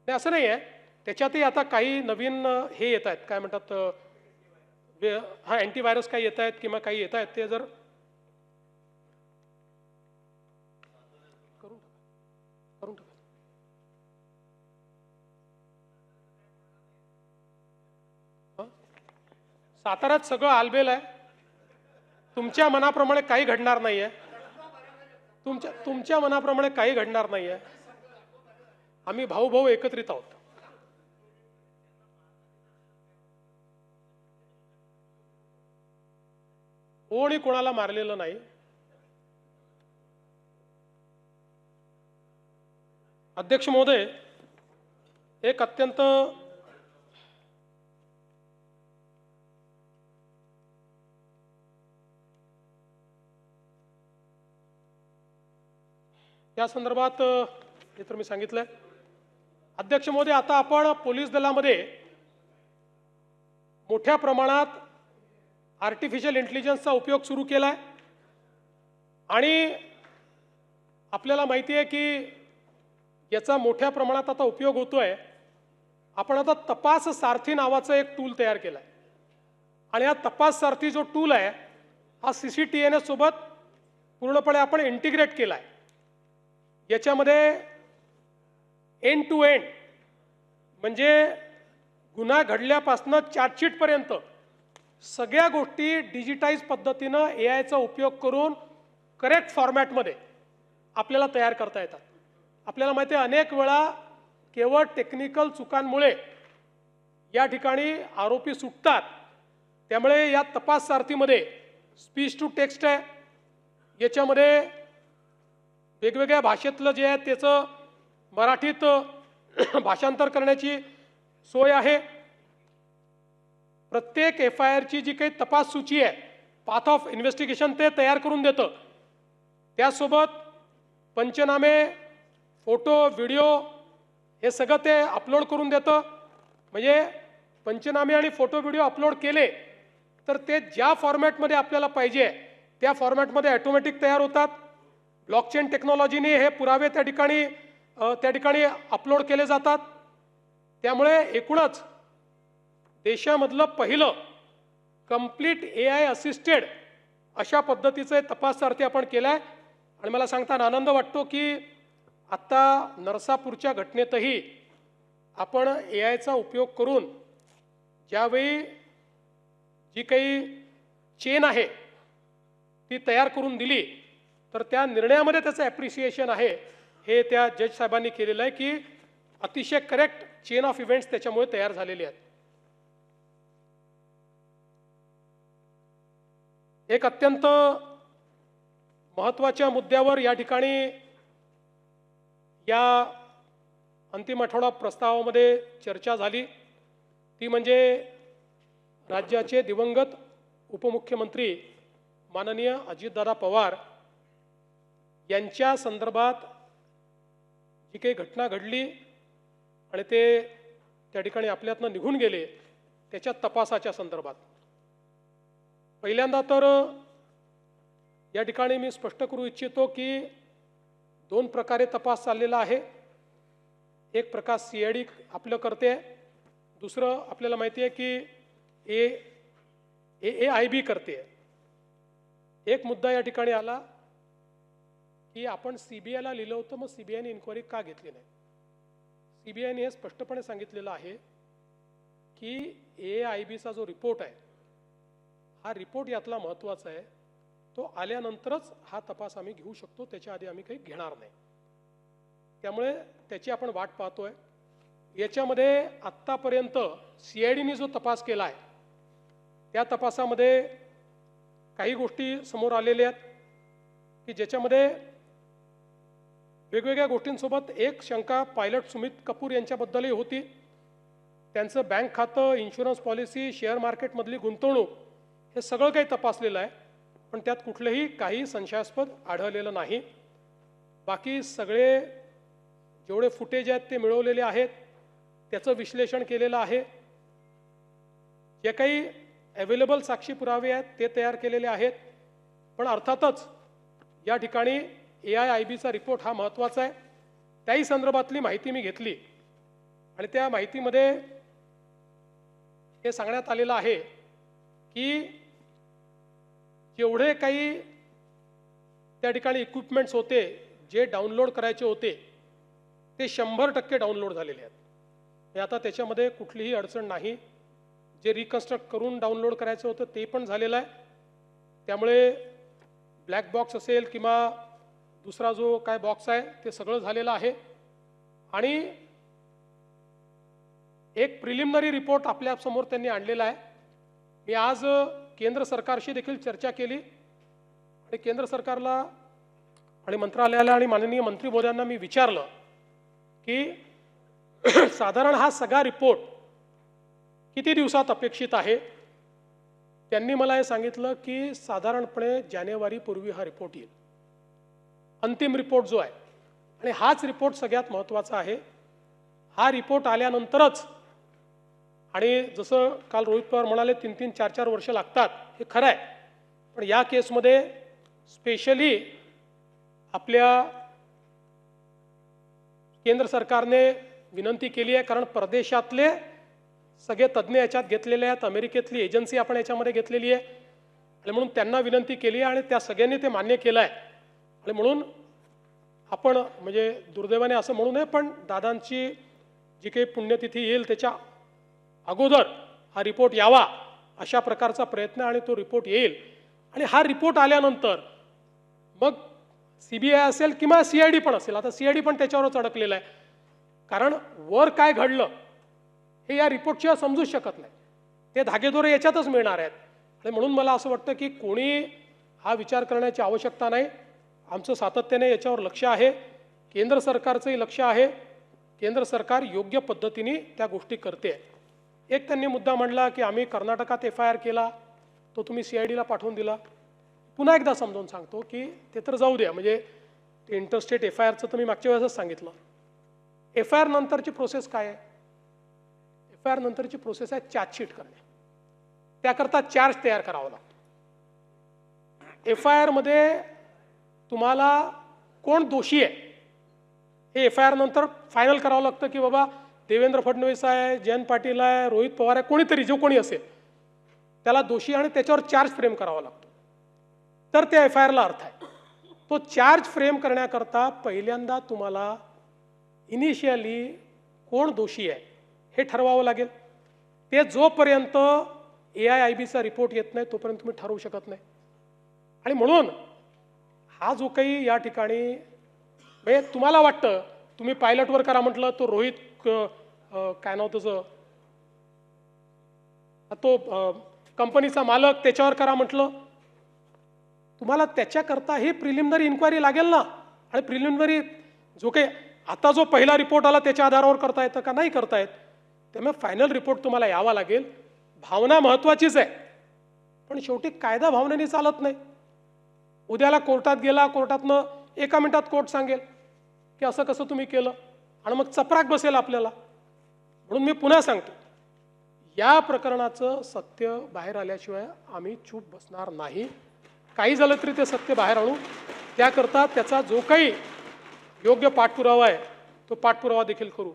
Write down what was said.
नाही असं नाही आहे, त्याच्यातही आता काही नवीन हे येत आहेत, काय म्हणतात हा अँटीव्हायरस काही येत आहेत किंवा काही येत आहेत, ते जर करून टाका. साताऱ्यात सगळं आलबेल आहे, तुमच्या मनाप्रमाणे काही घडणार नाही आहे. तुमच्या मनाप्रमाणे काही घडणार नाही आहे. आम्ही भाऊ भाऊ एकत्रित आहोत. कोणी कोणाला मारलेलं नाही. अध्यक्ष महोदय, एक अत्यंत या संदर्भात हे तर मी सांगितलंय. अध्यक्ष महोदय, आता आपण पोलीस दलामध्ये मोठ्या प्रमाणात आर्टिफिशियल इंटेलिजन्सचा उपयोग सुरू केलाय आणि आपल्याला माहिती आहे की याचा मोठ्या प्रमाणात आता उपयोग होतोय. आपण आता तपास सारथी नावाचं एक टूल तयार केलाय आणि हा तपास सारथी जो टूल आहे हा CCTNS सोबत पूर्णपणे आपण इंटिग्रेट केलाय. याच्यामध्ये एंड टू एंड म्हणजे गुन्हा घडल्यापासून चार्जशीट पर्यंत सगळ्या गोष्टी डिजिटाइज पद्धतीनं AIचा उपयोग करून करेक्ट फॉर्मॅटमध्ये आपल्याला तयार करता येतात. आपल्याला माहिती आहे अनेक वेळा केवळ टेक्निकल चुकांमुळे या ठिकाणी आरोपी सुटतात. त्यामुळे या तपास सारथीमध्ये स्पीच टू टेक्स्ट आहे, याच्यामध्ये वेगवेगळ्या भाषेतलं जे आहे त्याचं मराठीत भाषांतर करण्याची सोय आहे. प्रत्येक FIRची जी काही तपास सूची आहे, पाथ ऑफ इन्व्हेस्टिगेशन ते तयार करून देतं. त्यासोबत पंचनामे, फोटो, व्हिडिओ हे सगळं ते अपलोड करून देतं. म्हणजे पंचनामे आणि फोटो व्हिडिओ अपलोड केले तर ते ज्या फॉर्मॅटमध्ये आपल्याला पाहिजे त्या फॉर्मॅटमध्ये ऑटोमॅटिक तयार होतात. ब्लॉकचेन टेक्नॉलॉजीने हे पुरावे त्या ठिकाणी अपलोड केले जातात. त्यामुळे एकूणच देशामधलं पहिलं कंप्लीट AI असिस्टेड अशा पद्धतीचे तपास सारथी आपण केलाय. आणि मला सांगताना आनंद वाटतो की आत्ता नरसापूरच्या घटनेतही आपण AIचा उपयोग करून ज्यावेळी जी काही चेन आहे ती तयार करून दिली तर त्या निर्णयामध्ये त्याचं ॲप्रिसिएशन आहे. हे त्या जज साहेबांनी केलेलं आहे की अतिशय करेक्ट चेन ऑफ इव्हेंट्स त्याच्यामुळे तयार झालेले आहेत. एक अत्यंत महत्त्वाच्या मुद्द्यावर या ठिकाणी या अंतिम आठवडा प्रस्तावामध्ये चर्चा झाली, ती म्हणजे राज्याचे दिवंगत उपमुख्यमंत्री माननीय अजितदादा पवार यांच्या संदर्भात जी काही घटना घडली आणि ते त्या ठिकाणी आपल्यातनं निघून गेले त्याच्या तपासाच्या संदर्भात. पहिल्यांदा तर या ठिकाणी मी स्पष्ट करू इच्छितो की दोन प्रकारे तपास चाललेला आहे. एक प्रकार CID आपलं करते, दुसरं आपल्याला माहिती आहे की AIB करते. एक मुद्दा या ठिकाणी आला की आपण CBIला लिहिलं होतं, मग CBIने इन्क्वायरी का घेतली नाही. CBIने हे स्पष्टपणे सांगितलेलं आहे की AIBचा जो रिपोर्ट आहे हा रिपोर्ट यातला महत्त्वाचा आहे, तो आल्यानंतरच हा तपास आम्ही घेऊ शकतो, त्याच्या आधी आम्ही काही घेणार नाही. त्यामुळे त्याची आपण वाट पाहतोय. याच्यामध्ये आत्तापर्यंत CIDने जो तपास केला आहे त्या तपासामध्ये काही गोष्टी समोर आलेल्या आहेत की ज्याच्यामध्ये वेगवेगळ्या गोष्टींसोबत एक शंका पायलट सुमित कपूर यांच्याबद्दलही होती. त्यांचं बँक खातं, इन्शुरन्स पॉलिसी, शेअर मार्केटमधली गुंतवणूक हे सगळं काही तपासलेलं आहे, पण त्यात कुठलंही काही संशयास्पद आढळलेलं नाही. बाकी सगळे जेवढे फुटेज आहेत ते मिळवलेले आहेत, त्याचं विश्लेषण केलेलं आहे. जे काही अवेलेबल साक्षी पुरावे आहेत ते तयार केलेले आहेत. पण अर्थातच या ठिकाणी AIIBचा रिपोर्ट हा महत्त्वाचा आहे. त्याही संदर्भातली माहिती मी घेतली. आणि त्या माहितीमध्ये हे सांगण्यात आलेलं आहे की जेवढे काही त्या ठिकाणी इक्विपमेंट्स होते जे डाउनलोड करायचे होते ते 100% डाउनलोड झालेले आहेत। हे आता त्याच्यामध्ये कुठलीही अडचण नाही। जे रिकन्स्ट्रक्ट करून डाउनलोड करायचं होतं ते पण झालेलं आहे। त्यामुळे ब्लॅक बॉक्स असेल किंवा दुसरा जो काय बॉक्स आहे ते सगळं झालेलं आहे। आणि एक प्रिलिमिनरी रिपोर्ट आपल्या समोर त्यांनी आणलेला आहे। मी आज केंद्र सरकारशी देखील चर्चा केली आणि केंद्र सरकारला आणि मंत्रालयाला आणि माननीय मंत्री महोदयांना मी विचारलं की साधारण हा सगळा रिपोर्ट किती दिवसात अपेक्षित आहे। त्यांनी मला हे सांगितलं की साधारणपणे जानेवारीपूर्वी हा रिपोर्ट येईल, अंतिम रिपोर्ट जो आहे। आणि हाच रिपोर्ट सगळ्यात महत्त्वाचा आहे। हा रिपोर्ट आल्यानंतरच, आणि जसं काल रोहित पवार म्हणाले 3-3, 4-4 वर्ष लागतात, हे खरं आहे, पण या केसमध्ये स्पेशली आपल्या केंद्र सरकारने विनंती केली आहे, कारण परदेशातले सगळे तज्ज्ञ याच्यात घेतलेले आहेत, अमेरिकेतली एजन्सी आपण याच्यामध्ये घेतलेली आहे, आणि म्हणून त्यांना विनंती केली आहे आणि त्या सगळ्यांनी ते मान्य केलं आहे। आणि म्हणून आपण म्हणजे दुर्दैवाने असं म्हणू नये, पण दादांची जी काही पुण्यतिथी येईल त्याच्या अगोदर हा रिपोर्ट यावा अशा प्रकारचा प्रयत्न, आणि तो रिपोर्ट येईल। आणि हा रिपोर्ट आल्यानंतर मग CBI असेल किंवा CID पण असेल, आता CID पण त्याच्यावरच अडकलेलं आहे, कारण वर काय घडलं हे या रिपोर्टशिवाय समजू शकत नाही, ते धागेदोरे याच्यातच मिळणार आहेत। आणि म्हणून मला असं वाटतं की कोणी हा विचार करण्याची आवश्यकता नाही। आमचं सातत्याने याच्यावर लक्ष आहे, केंद्र सरकारचंही लक्ष आहे, केंद्र सरकार योग्य पद्धतीने त्या गोष्टी करते। एक त्यांनी मुद्दा मांडला की आम्ही कर्नाटकात FIR केला, तो तुम्ही CIDला पाठवून दिला। पुन्हा एकदा समजावून सांगतो की ते तर जाऊ द्या, म्हणजे ते इंटरस्टेट FIRचं तर मी मागच्या वेळेसच सांगितलं। FIR नंतरची प्रोसेस काय आहे? FIR नंतरची प्रोसेस आहे चार्जशीट करणे, त्याकरता चार्ज तयार करावा लागतो। FIR मध्ये तुम्हाला कोण दोषी आहे हे FIR नंतर फायनल करावं लागतं, की बाबा देवेंद्र फडणवीस आहे, जयंत पाटील आहे, रोहित पवार आहे, कोणीतरी जो कोणी असेल त्याला दोषी, आणि त्याच्यावर चार्ज फ्रेम करावा लागतो, तर त्या FIRला अर्थ आहे। तो चार्ज फ्रेम करण्याकरता पहिल्यांदा तुम्हाला इनिशियली कोण दोषी आहे हे ठरवावं लागेल। ते जोपर्यंत AIIBचा रिपोर्ट येत नाही तोपर्यंत तुम्ही ठरवू शकत नाही। आणि म्हणून हा जो काही या ठिकाणी म्हणजे तुम्हाला वाटतं तुम्ही पायलटवर करा म्हटलं, तो रोहित काय नाव त्याचं, तो कंपनीचा मालक त्याच्यावर करा म्हटलं, तुम्हाला त्याच्याकरता ही प्रिलिमिनरी इन्क्वायरी लागेल ना। आणि प्रिलिमिनरी जो काही आता जो पहिला रिपोर्ट आला त्याच्या आधारावर करता येतं का? नाही करता येत। त्यामुळे फायनल रिपोर्ट तुम्हाला यावा लागेल। भावना महत्त्वाचीच आहे, पण शेवटी कायदा भावनेने चालत नाही। उद्याला कोर्टात गेला, कोर्टातनं 1 मिनिटात कोर्ट सांगेल की असं कसं तुम्ही केलं, आणि मग चपराक बसेल आपल्याला। म्हणून मी पुन्हा सांगतो, या प्रकरणाचं सत्य बाहेर आल्याशिवाय आम्ही चूप बसणार नाही। काही झालं तरी ते सत्य बाहेर आणू, त्याकरता त्याचा जो काही योग्य पाठपुरावा आहे तो पाठपुरावा देखील करू।